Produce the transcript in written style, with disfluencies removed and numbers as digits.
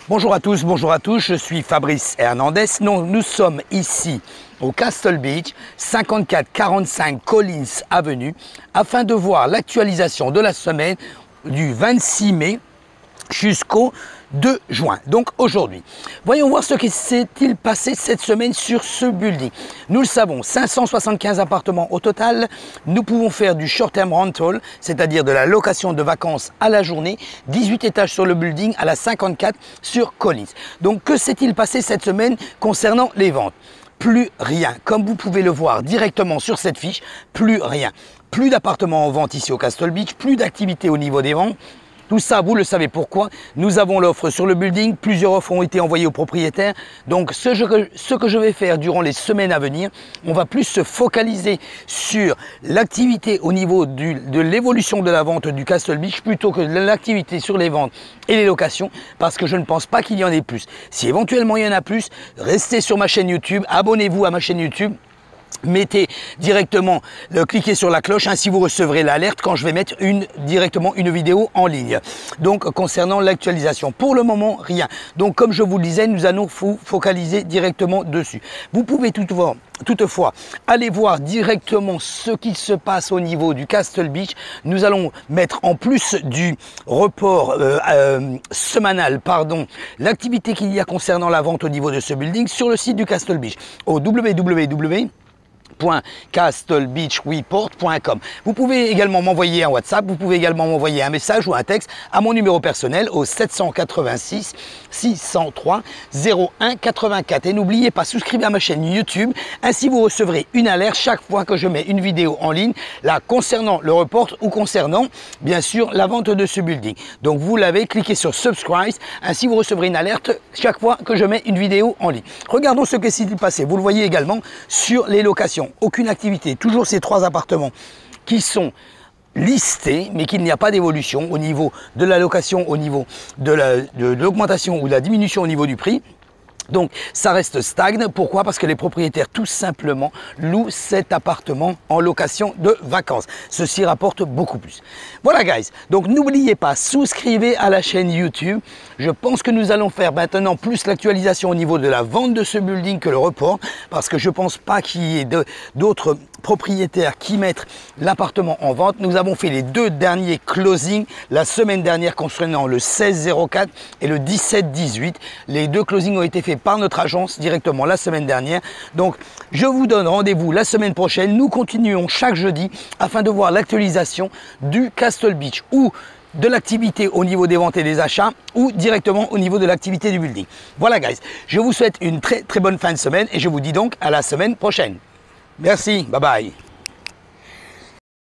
Bonjour à tous, je suis Fabrice Hernandez. Nous sommes ici au Castle Beach, 5445 Collins Avenue, afin de voir l'actualisation de la semaine du 26 mai jusqu'au 2 juin, donc aujourd'hui. Voyons voir ce qui s'est-il passé cette semaine sur ce building. Nous le savons, 575 appartements au total. Nous pouvons faire du short-term rental, c'est-à-dire de la location de vacances à la journée. 18 étages sur le building à la 54 sur Collins. Donc que s'est-il passé cette semaine concernant les ventes? Plus rien. Comme vous pouvez le voir directement sur cette fiche, plus rien. Plus d'appartements en vente ici au Castle Beach, plus d'activité au niveau des ventes. Tout ça, vous le savez pourquoi. Nous avons l'offre sur le building. Plusieurs offres ont été envoyées aux propriétaires. Donc, ce que je vais faire durant les semaines à venir, on va plus se focaliser sur l'activité au niveau de l'évolution de la vente du Castle Beach plutôt que l'activité sur les ventes et les locations, parce que je ne pense pas qu'il y en ait plus. Si éventuellement il y en a plus, restez sur ma chaîne YouTube, abonnez-vous à ma chaîne YouTube. Mettez directement, cliquez sur la cloche, ainsi vous recevrez l'alerte quand je vais mettre directement une vidéo en ligne. Donc concernant l'actualisation, pour le moment rien. Donc comme je vous le disais, nous allons vous focaliser directement dessus. Vous pouvez toutefois aller voir directement ce qui se passe au niveau du Castle Beach. Nous allons mettre en plus du report semanal, l'activité qu'il y a concernant la vente au niveau de ce building sur le site du Castle Beach au www.castlebeachreport.com. Vous pouvez également m'envoyer un WhatsApp, vous pouvez également m'envoyer un message ou un texte à mon numéro personnel au 786 603 01 84. Et n'oubliez pas, souscrivez à ma chaîne YouTube, ainsi vous recevrez une alerte chaque fois que je mets une vidéo en ligne, là concernant le report ou concernant bien sûr la vente de ce building. Donc vous l'avez, cliquez sur subscribe, ainsi vous recevrez une alerte chaque fois que je mets une vidéo en ligne. Regardons ce qui s'est passé, vous le voyez également sur les locations. Aucune activité, toujours ces 3 appartements qui sont listés, mais qu'il n'y a pas d'évolution au niveau de la location, au niveau de l'augmentation ou de la diminution au niveau du prix. Donc ça reste stagne. Pourquoi? Parce que les propriétaires tout simplement louent cet appartement en location de vacances. Ceci rapporte beaucoup plus. Voilà guys, donc n'oubliez pas, souscrivez à la chaîne YouTube. Je pense que nous allons faire maintenant plus l'actualisation au niveau de la vente de ce building que le report, parce que je ne pense pas qu'il y ait d'autres propriétaires qui mettent l'appartement en vente. Nous avons fait les 2 derniers closings la semaine dernière concernant le 1604 et le 1718. Les 2 closings ont été faits par notre agence directement la semaine dernière. Donc je vous donne rendez-vous la semaine prochaine. Nous continuons chaque jeudi afin de voir l'actualisation du Castle Beach ou de l'activité au niveau des ventes et des achats ou directement au niveau de l'activité du building. Voilà guys, je vous souhaite une très bonne fin de semaine et je vous dis donc à la semaine prochaine. Merci, bye bye.